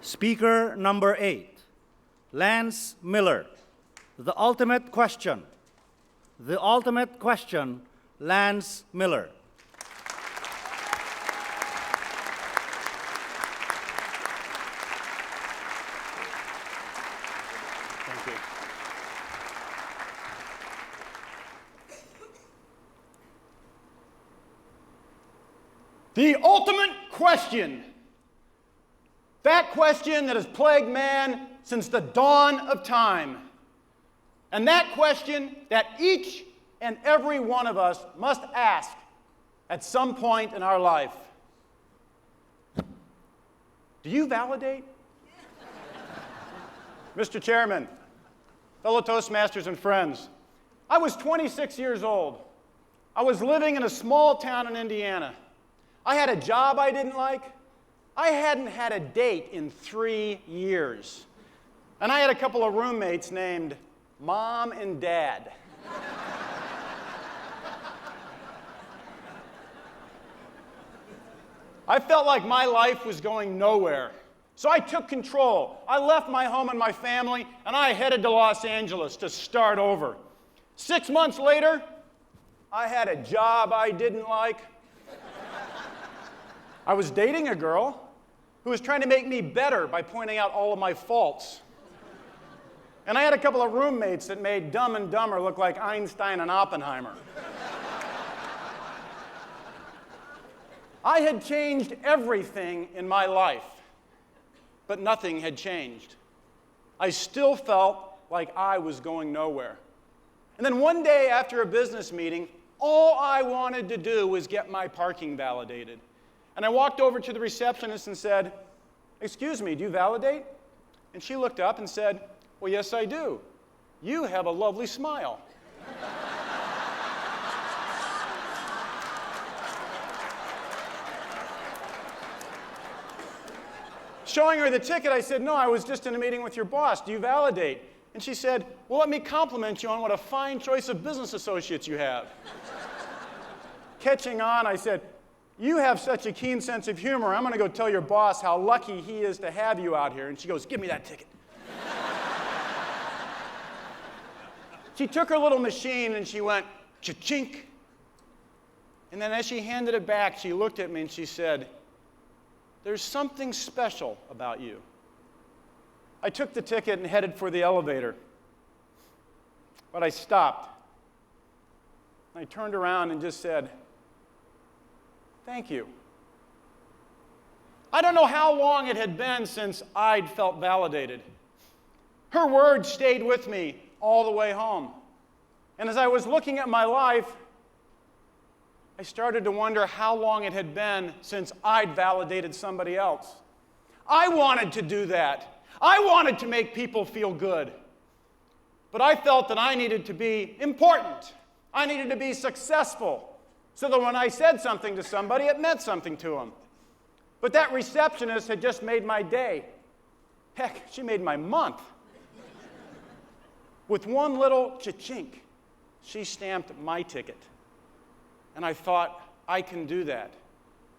Speaker number 8, Lance Miller. The ultimate question. The ultimate question, Lance Miller. Thank you. The ultimate question. That question that has plagued man since the dawn of time. And that question that each and every one of us must ask at some point in our life. Do you validate? Mr. Chairman, fellow Toastmasters and friends, I was 26 years old. I was living in a small town in Indiana. I had a job I didn't like. I hadn't had a date in 3 years. And I had a couple of roommates named Mom and Dad. I felt like my life was going nowhere. So I took control. I left my home and my family, and I headed to Los Angeles to start over. 6 months later, I had a job I didn't like. I was dating a girl who was trying to make me better by pointing out all of my faults. And I had a couple of roommates that made Dumb and Dumber look like Einstein and Oppenheimer. I had changed everything in my life, but nothing had changed. I still felt like I was going nowhere. And then one day after a business meeting, all I wanted to do was get my parking validated. And I walked over to the receptionist and said, "Excuse me, do you validate?" And she looked up and said, "Well, yes, I do. You have a lovely smile." Showing her the ticket, I said, "No, I was just in a meeting with your boss. Do you validate?" And she said, "Well, let me compliment you on what a fine choice of business associates you have." Catching on, I said, "You have such a keen sense of humor. I'm going to go tell your boss how lucky he is to have you out here." And she goes, "Give me that ticket." She took her little machine and she went, cha-chink. And then as she handed it back, she looked at me and she said, "There's something special about you." I took the ticket and headed for the elevator. But I stopped. I turned around and just said, "Thank you." I don't know how long it had been since I'd felt validated. Her words stayed with me all the way home. And as I was looking at my life, I started to wonder how long it had been since I'd validated somebody else. I wanted to do that. I wanted to make people feel good. But I felt that I needed to be important. I needed to be successful, so that when I said something to somebody, it meant something to them. But that receptionist had just made my day. Heck, she made my month. With one little cha-chink, she stamped my ticket. And I thought, I can do that.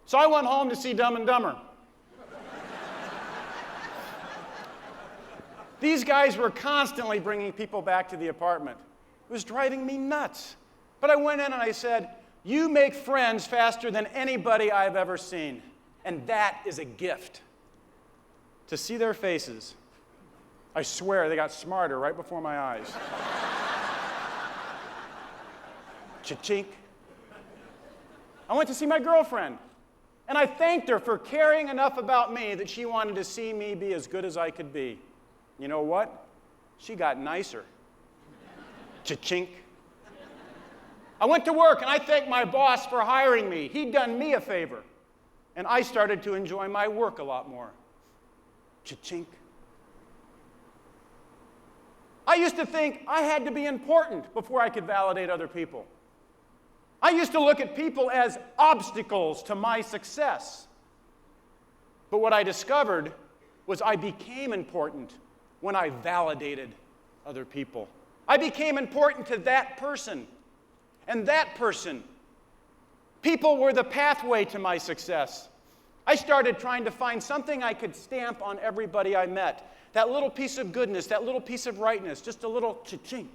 So I went home to see Dumb and Dumber. These guys were constantly bringing people back to the apartment. It was driving me nuts. But I went in and I said, "You make friends faster than anybody I've ever seen. And that is a gift." To see their faces, I swear they got smarter right before my eyes. Cha-chink. I went to see my girlfriend, and I thanked her for caring enough about me that she wanted to see me be as good as I could be. You know what? She got nicer. Cha-chink. I went to work, and I thanked my boss for hiring me. He'd done me a favor, and I started to enjoy my work a lot more. Cha-chink. I used to think I had to be important before I could validate other people. I used to look at people as obstacles to my success. But what I discovered was I became important when I validated other people. I became important to that person and that person. People were the pathway to my success. I started trying to find something I could stamp on everybody I met. That little piece of goodness, that little piece of rightness, just a little cha-chink.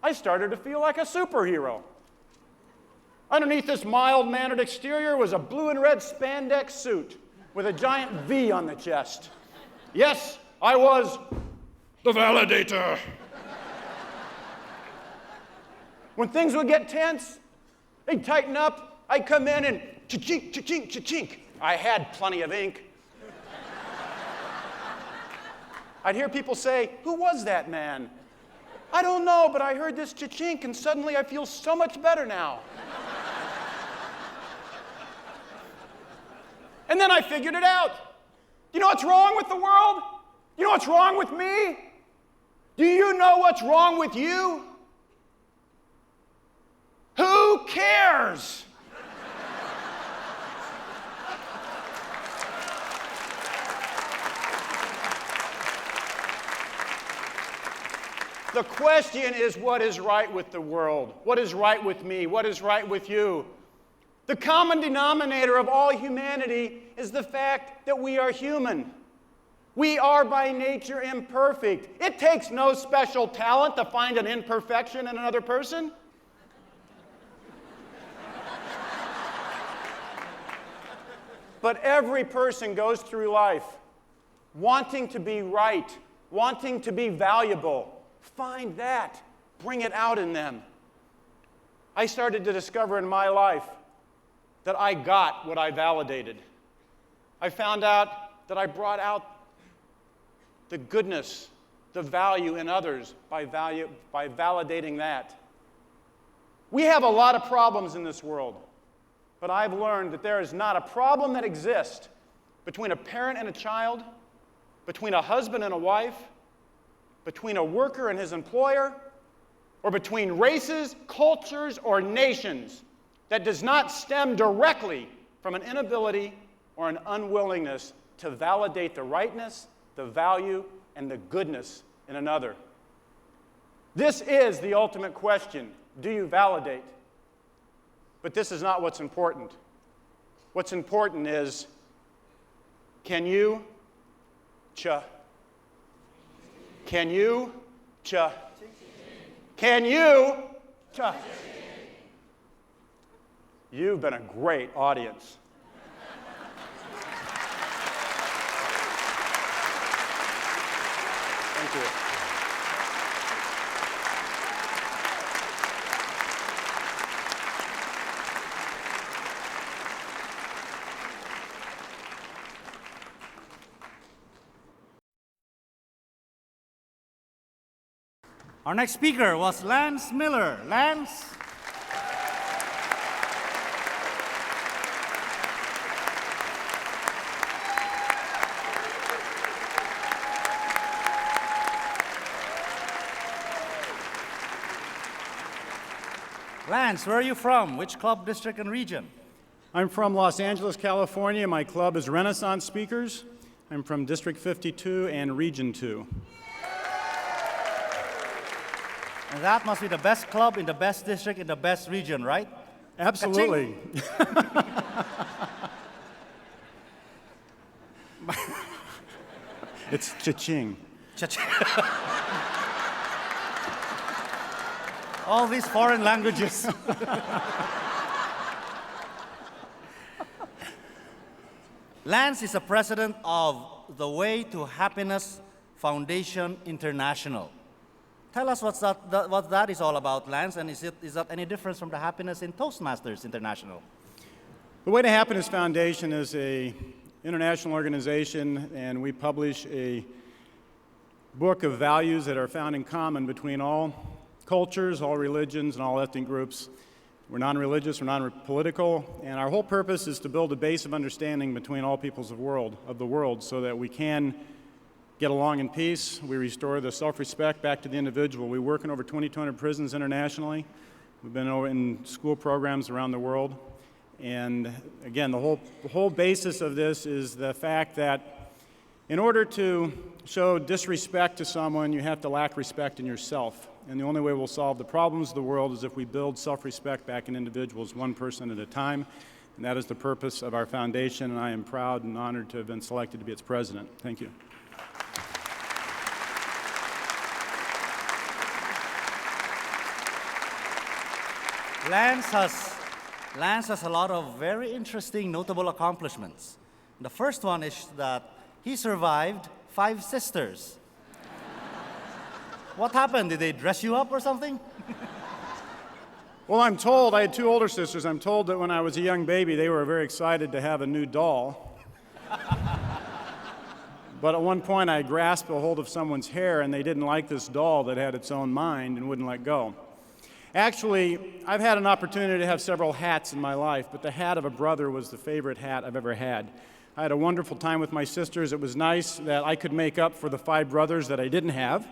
I started to feel like a superhero. Underneath this mild-mannered exterior was a blue and red spandex suit with a giant V on the chest. Yes, I was the validator. When things would get tense, they'd tighten up, I'd come in and cha-chink, cha-chink, cha-chink. I had plenty of ink. I'd hear people say, "Who was that man?" "I don't know, but I heard this cha-chink and suddenly I feel so much better now." And then I figured it out. You know what's wrong with the world? You know what's wrong with me? Do you know what's wrong with you? Who cares? The question is, what is right with the world? What is right with me? What is right with you? The common denominator of all humanity is the fact that we are human. We are by nature imperfect. It takes no special talent to find an imperfection in another person. But every person goes through life wanting to be right, wanting to be valuable. Find that. Bring it out in them. I started to discover in my life that I got what I validated. I found out that I brought out the goodness, the value in others by validating that. We have a lot of problems in this world, but I've learned that there is not a problem that exists between a parent and a child, between a husband and a wife, between a worker and his employer, or between races, cultures, or nations that does not stem directly from an inability or an unwillingness to validate the rightness, the value, and the goodness in another. This is the ultimate question. Do you validate? But this is not what's important. What's important is, can you Can you Can you You've been a great audience. Thank you. Our next speaker was Lance Miller. Lance. Lance, where are you from? Which club, district, and region? I'm from Los Angeles, California. My club is Renaissance Speakers. I'm from District 52 and Region 2. And that must be the best club in the best district in the best region, right? Absolutely. It's cha-ching. Cha-ching. All these foreign languages. Lance is the president of the Way to Happiness Foundation International. Tell us what that is all about, Lance, and is that any difference from the happiness in Toastmasters International? The Way to Happiness Foundation is an international organization, and we publish a book of values that are found in common between all cultures, all religions, and all ethnic groups. We're non-religious, we're non-political, and our whole purpose is to build a base of understanding between all peoples of the world so that we can get along in peace. We restore the self-respect back to the individual. We work in over 2,200 prisons internationally. We've been over in school programs around the world. And again, the whole basis of this is the fact that in order to show disrespect to someone, you have to lack respect in yourself. And the only way we'll solve the problems of the world is if we build self-respect back in individuals, one person at a time. And that is the purpose of our foundation, and I am proud and honored to have been selected to be its president. Thank you. Lance has a lot of very interesting, notable accomplishments. The first one is that he survived 5 sisters. What happened? Did they dress you up or something? Well, I'm told, I had 2 older sisters. I'm told that when I was a young baby, they were very excited to have a new doll. But at one point, I grasped a hold of someone's hair, and they didn't like this doll that had its own mind and wouldn't let go. Actually, I've had an opportunity to have several hats in my life, but the hat of a brother was the favorite hat I've ever had. I had a wonderful time with my sisters. It was nice that I could make up for the 5 brothers that I didn't have.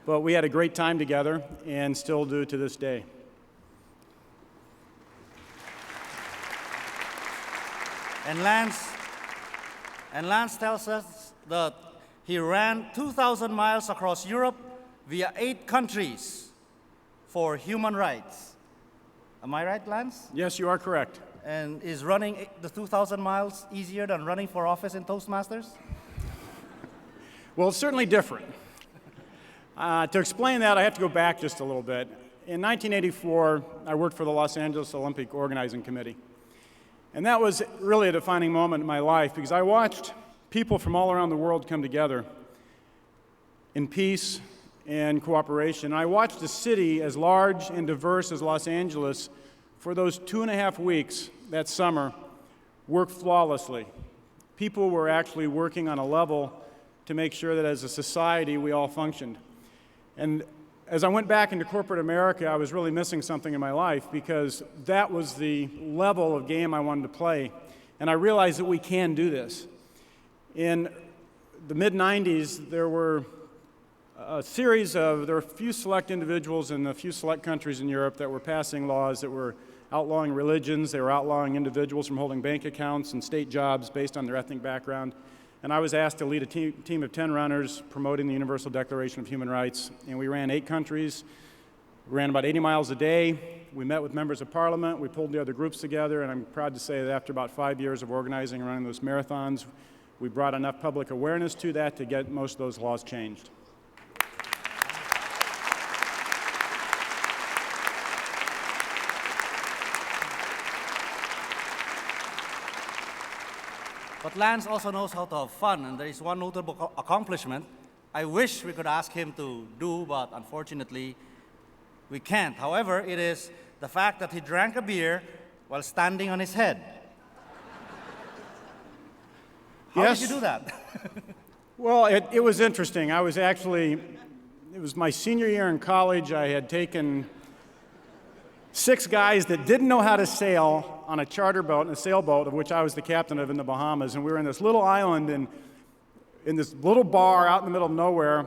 But we had a great time together and still do to this day. And Lance tells us that he ran 2,000 miles across Europe via 8 countries for human rights. Am I right, Lance? Yes, you are correct. And is running the 2,000 miles easier than running for office in Toastmasters? Well, it's certainly different. To explain that, I have to go back just a little bit. In 1984, I worked for the Los Angeles Olympic Organizing Committee. And that was really a defining moment in my life because I watched people from all around the world come together in peace and cooperation. I watched a city as large and diverse as Los Angeles for those 2.5 weeks that summer work flawlessly. People were actually working on a level to make sure that as a society we all functioned. And as I went back into corporate America, I was really missing something in my life because that was the level of game I wanted to play. And I realized that we can do this. In the mid-90s, there were a few select individuals in a few select countries in Europe that were passing laws that were outlawing religions, they were outlawing individuals from holding bank accounts and state jobs based on their ethnic background. And I was asked to lead a team of 10 runners promoting the Universal Declaration of Human Rights. And we ran 8 countries, we ran about 80 miles a day. We met with members of parliament, we pulled the other groups together, and I'm proud to say that after about 5 years of organizing and running those marathons, we brought enough public awareness to that to get most of those laws changed. But Lance also knows how to have fun, and there is one notable accomplishment I wish we could ask him to do, but unfortunately we can't. However, it is the fact that he drank a beer while standing on his head. How did you do that? Well, it was interesting. It was my senior year in college. I had taken 6 guys that didn't know how to sail on a charter boat and a sailboat, of which I was the captain of in the Bahamas, and we were in this little island in this little bar out in the middle of nowhere,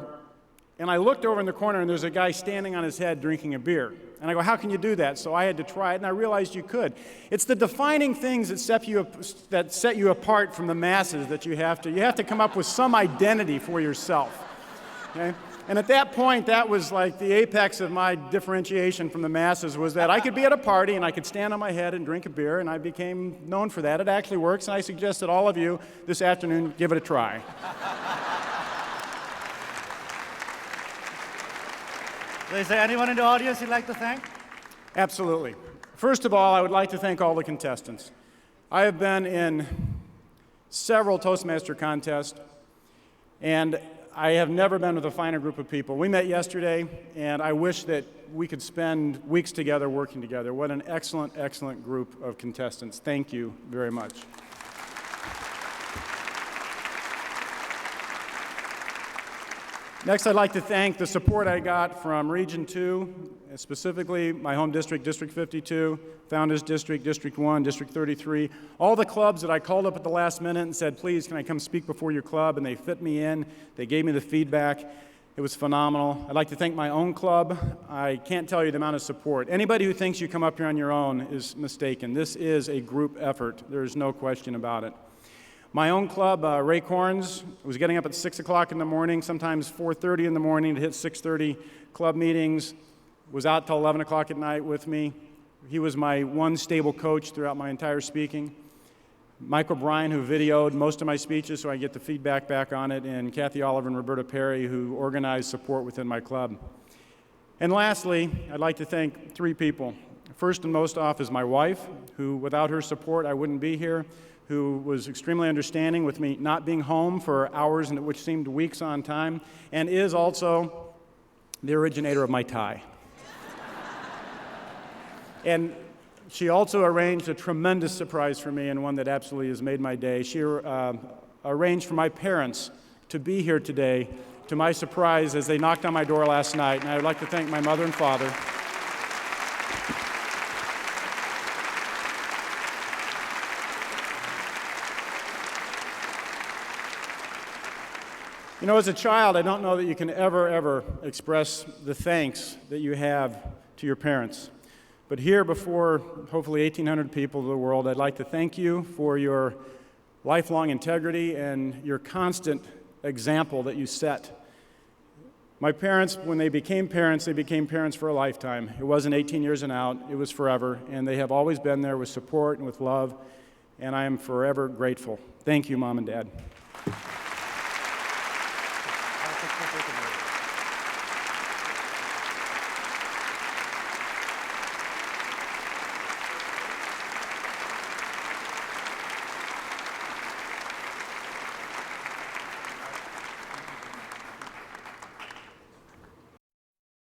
and I looked over in the corner and there's a guy standing on his head drinking a beer. And I go, how can you do that? So I had to try it, and I realized you could. It's the defining things that set you apart from the masses that you have to come up with some identity for yourself. Okay? And at that point, that was like the apex of my differentiation from the masses, was that I could be at a party and I could stand on my head and drink a beer, and I became known for that. It actually works, and I suggest that all of you this afternoon give it a try. Is there anyone in the audience you'd like to thank? Absolutely. First of all, I would like to thank all the contestants. I have been in several Toastmaster contests, and I have never been with a finer group of people. We met yesterday, and I wish that we could spend weeks together working together. What an excellent, excellent group of contestants. Thank you very much. Next, I'd like to thank the support I got from Region 2, specifically my home district, District 52, Founders District, District 1, District 33, all the clubs that I called up at the last minute and said, please, can I come speak before your club? And they fit me in. They gave me the feedback. It was phenomenal. I'd like to thank my own club. I can't tell you the amount of support. Anybody who thinks you come up here on your own is mistaken. This is a group effort. There's no question about it. My own club, Ray Corns, was getting up at 6 o'clock in the morning, sometimes 4:30 in the morning to hit 6:30 club meetings, was out till 11 o'clock at night with me. He was my one stable coach throughout my entire speaking. Michael Bryan, who videoed most of my speeches so I get the feedback back on it, and Kathy Oliver and Roberta Perry, who organized support within my club. And lastly, I'd like to thank three people. First and most off is my wife, who without her support I wouldn't be here, who was extremely understanding with me not being home for hours which seemed weeks on time, and is also the originator of my tie. And she also arranged a tremendous surprise for me, and one that absolutely has made my day. She arranged for my parents to be here today, to my surprise, as they knocked on my door last night. And I would like to thank my mother and father. You know, as a child, I don't know that you can ever express the thanks that you have to your parents. But here before hopefully 1,800 people of the world, I'd like to thank you for your lifelong integrity and your constant example that you set. My parents, when they became parents for a lifetime. It wasn't 18 years and out, it was forever, and they have always been there with support and with love, and I am forever grateful. Thank you, Mom and Dad.